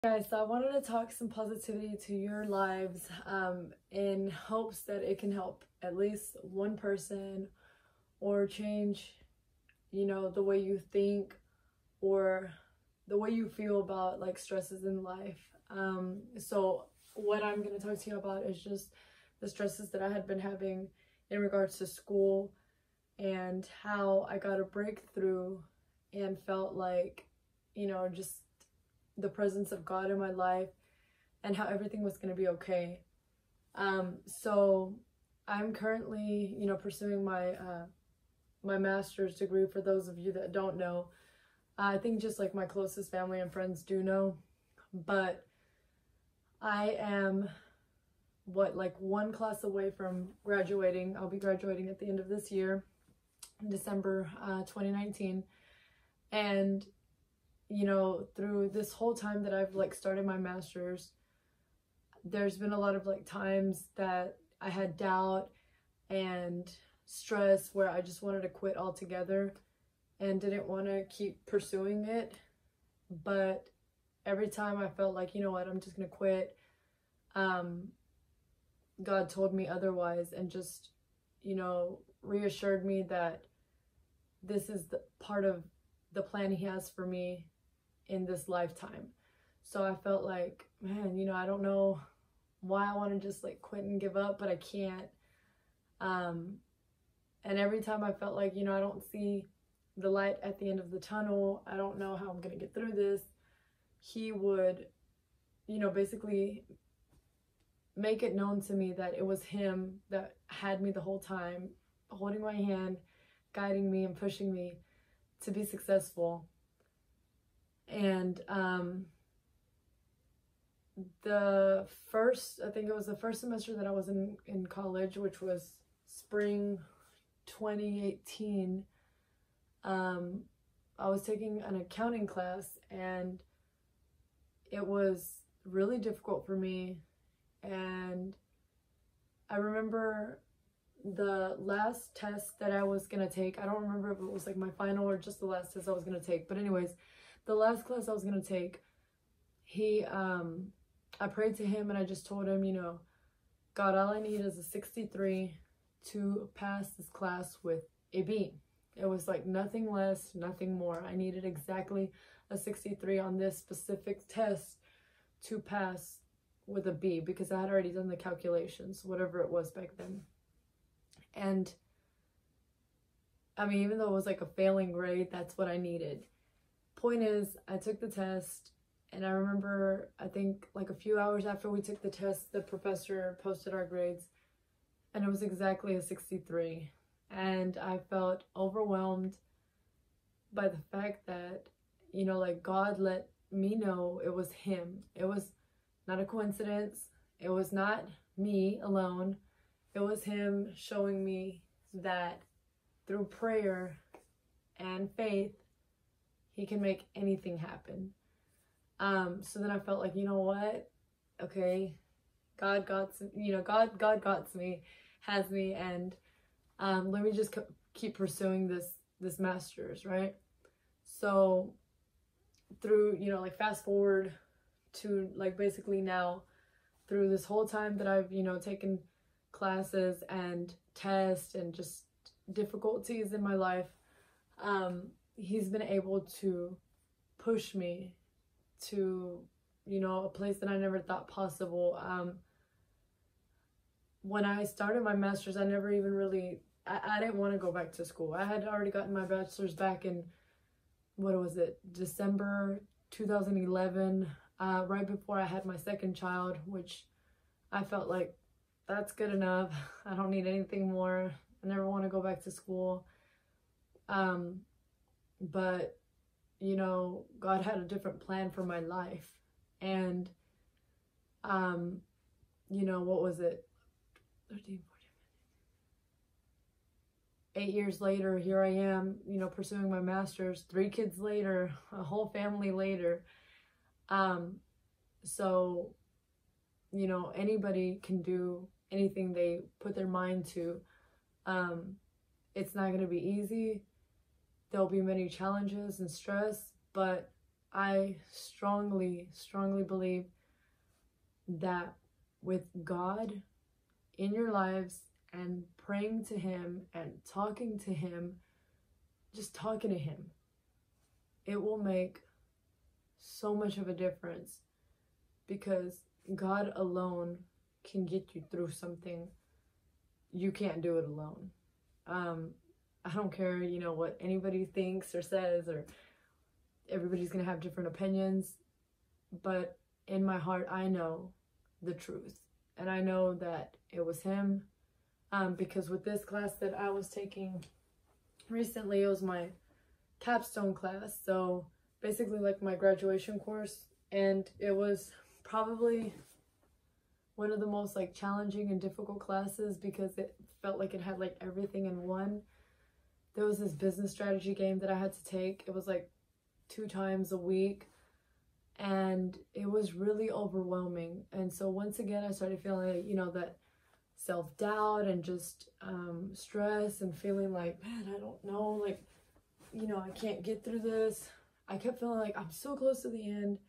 Guys, so I wanted to talk some positivity to your lives in hopes that it can help at least one person or change, the way you think or the way you feel about like stresses in life. So what I'm going to talk to you about is just the stresses that I had been having in regards to school and how I got a breakthrough and felt like, just the presence of God in my life and how everything was going to be okay. So I'm currently, pursuing my master's degree. For those of you that don't know, I think just like my closest family and friends do know, but I am one class away from graduating. I'll be graduating at the end of this year, December 2019. And through this whole time that I've started my master's, there's been a lot of times that I had doubt and stress where I just wanted to quit altogether and didn't want to keep pursuing it. But every time I felt like, you know what, I'm just gonna quit, God told me otherwise and just, reassured me that this is the part of the plan He has for me in this lifetime. So I felt like, man, I don't know why I want to just quit and give up, but I can't. And every time I felt like, I don't see the light at the end of the tunnel, I don't know how I'm going to get through this, He would, basically make it known to me that it was Him that had me the whole time, holding my hand, guiding me and pushing me to be successful. And I think it was the first semester that I was in college, which was spring 2018, I was taking an accounting class and it was really difficult for me. And I remember the last test that I was gonna take, I don't remember if it was my final or just the last test I was gonna take, but anyways, the last class I was gonna take, I prayed to Him and I just told Him, God, all I need is a 63 to pass this class with a B. It was nothing less, nothing more. I needed exactly a 63 on this specific test to pass with a B because I had already done the calculations, whatever it was back then. And I mean, even though it was a failing grade, that's what I needed. Point is, I took the test, and I remember, I think a few hours after we took the test, the professor posted our grades, and it was exactly a 63. And I felt overwhelmed by the fact that, God let me know it was Him. It was not a coincidence. It was not me alone. It was Him showing me that through prayer and faith, He can make anything happen. So then I felt like, you know what? Okay, God got me, has me, and let me just keep pursuing this master's, right? So through, fast forward to basically now, through this whole time that I've, taken classes and tests and just difficulties in my life, He's been able to push me to, a place that I never thought possible. When I started my master's, I never even really, I didn't want to go back to school. I had already gotten my bachelor's back in, December 2011, right before I had my second child, which I felt like that's good enough. I don't need anything more. I never want to go back to school. But, God had a different plan for my life. And, what was it? 13, 14, 8 years later, here I am, pursuing my master's, 3 kids later, a whole family later. So, anybody can do anything they put their mind to. It's not going to be easy. There'll be many challenges and stress, but I strongly, strongly believe that with God in your lives and praying to Him and talking to Him, just talking to Him, it will make so much of a difference, because God alone can get you through something. You can't do it alone. I don't care, what anybody thinks or says, or everybody's gonna have different opinions, but in my heart, I know the truth, and I know that it was Him. Because with this class that I was taking recently, it was my capstone class, so basically like my graduation course, and it was probably one of the most like challenging and difficult classes, because it felt like it had like everything in one. There was this business strategy game that I had to take. It was like 2 times a week, and it was really overwhelming. And so once again, I started feeling like, that self-doubt and just stress, and feeling like, man, I don't know, like, I can't get through this. I kept feeling like I'm so close to the end,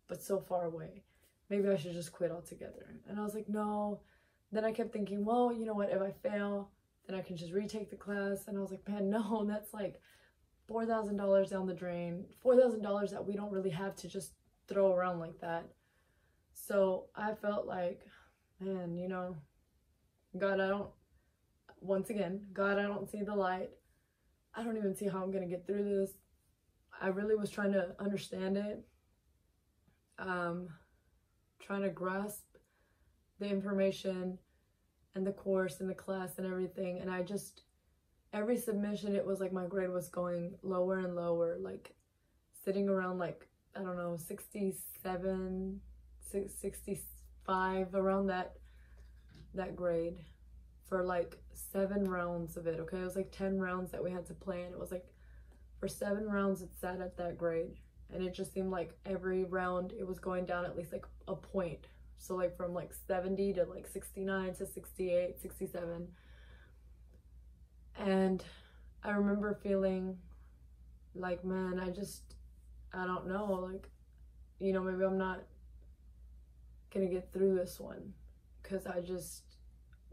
but so far away. Maybe I should just quit altogether. And I was like, no. Then I kept thinking, well, you know what, if I fail, then I can just retake the class. And I was like, man, no, that's like $4,000 down the drain, $4,000 that we don't really have to just throw around like that. So I felt like, man, God, God, I don't see the light. I don't even see how I'm going to get through this. I really was trying to understand it, trying to grasp the information and the course and the class and everything. And every submission, it was like my grade was going lower and lower, like sitting around like, I don't know, 67, 65, around that grade for like 7 rounds of it. Okay, it was like 10 rounds that we had to play, and it was like for 7 rounds it sat at that grade. And it just seemed like every round it was going down at least like a point. So like from like 70 to like 69 to 68, 67. And I remember feeling like, man, I don't know, like, maybe I'm not gonna get through this one, because I just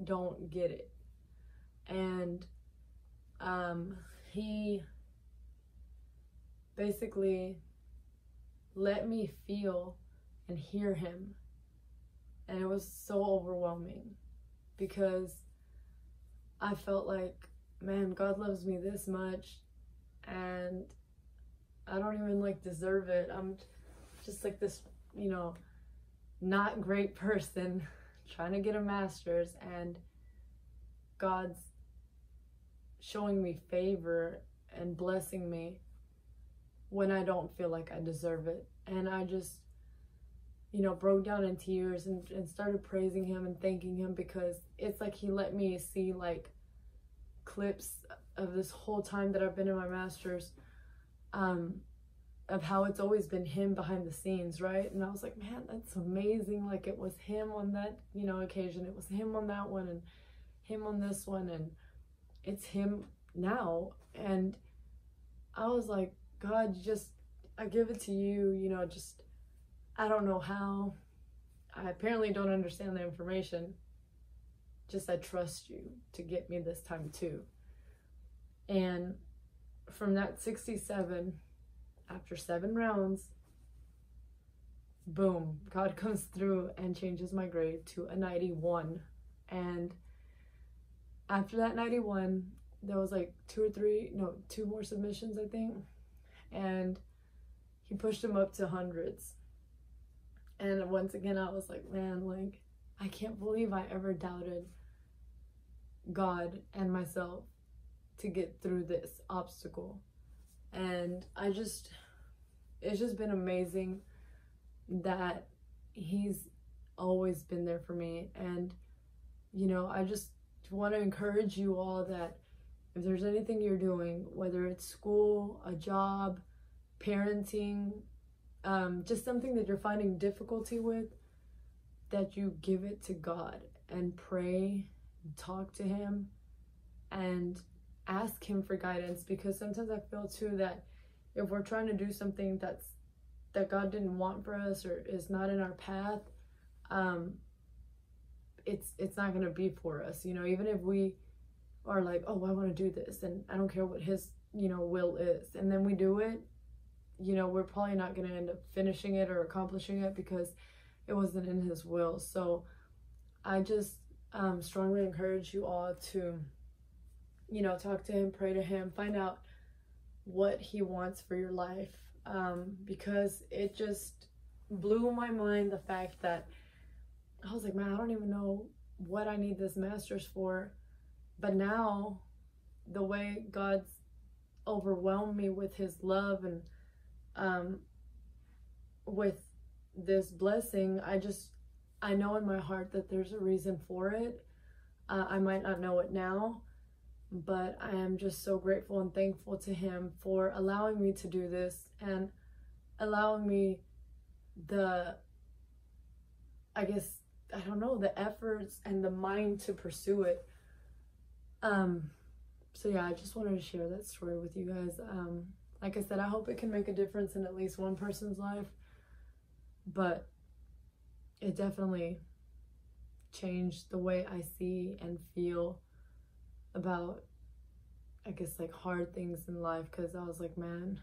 don't get it. And He basically let me feel and hear Him. And it was so overwhelming, because I felt like, man, God loves me this much, and I don't even like deserve it. I'm just like this, not great person trying to get a master's, and God's showing me favor and blessing me when I don't feel like I deserve it. And I just, broke down in tears and started praising Him and thanking Him, because it's like He let me see like clips of this whole time that I've been in my master's, of how it's always been Him behind the scenes, right? And I was like, man, that's amazing. Like, it was Him on that, occasion, it was Him on that one, and Him on this one, and it's Him now. And I was like, God, I give it to you, just, I don't know how. I apparently don't understand the information. Just, I trust you to get me this time too. And from that 67, after 7 rounds, boom, God comes through and changes my grade to a 91. And after that 91, there was like 2 more submissions, I think. And He pushed them up to hundreds. And once again, I was like, man, like, I can't believe I ever doubted God and myself to get through this obstacle. And it's just been amazing that He's always been there for me. And, I just want to encourage you all that if there's anything you're doing, whether it's school, a job, parenting, just something that you're finding difficulty with, that you give it to God and pray, and talk to Him, and ask Him for guidance. Because sometimes I feel too that if we're trying to do something that's that God didn't want for us or is not in our path, it's not going to be for us. You know, even if we are like, oh, I want to do this and I don't care what his, you know, will is, and then we do it, you know, we're probably not going to end up finishing it or accomplishing it because it wasn't in his will. So I just strongly encourage you all to, you know, talk to him, pray to him, find out what he wants for your life, because it just blew my mind, the fact that I was like, man, I don't even know what I need this master's for. But now the way God's overwhelmed me with his love and with this blessing, I know in my heart that there's a reason for it. I might not know it now, but I am just so grateful and thankful to him for allowing me to do this and allowing me the, I guess, I don't know, the efforts and the mind to pursue it. So yeah, I just wanted to share that story with you guys. Like I said, I hope it can make a difference in at least one person's life, but it definitely changed the way I see and feel about, I guess, like hard things in life, because I was like, man,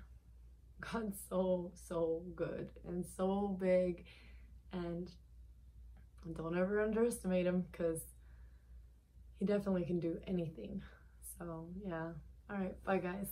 God's so good and so big, and don't ever underestimate him, because he definitely can do anything. So yeah, all right, bye guys.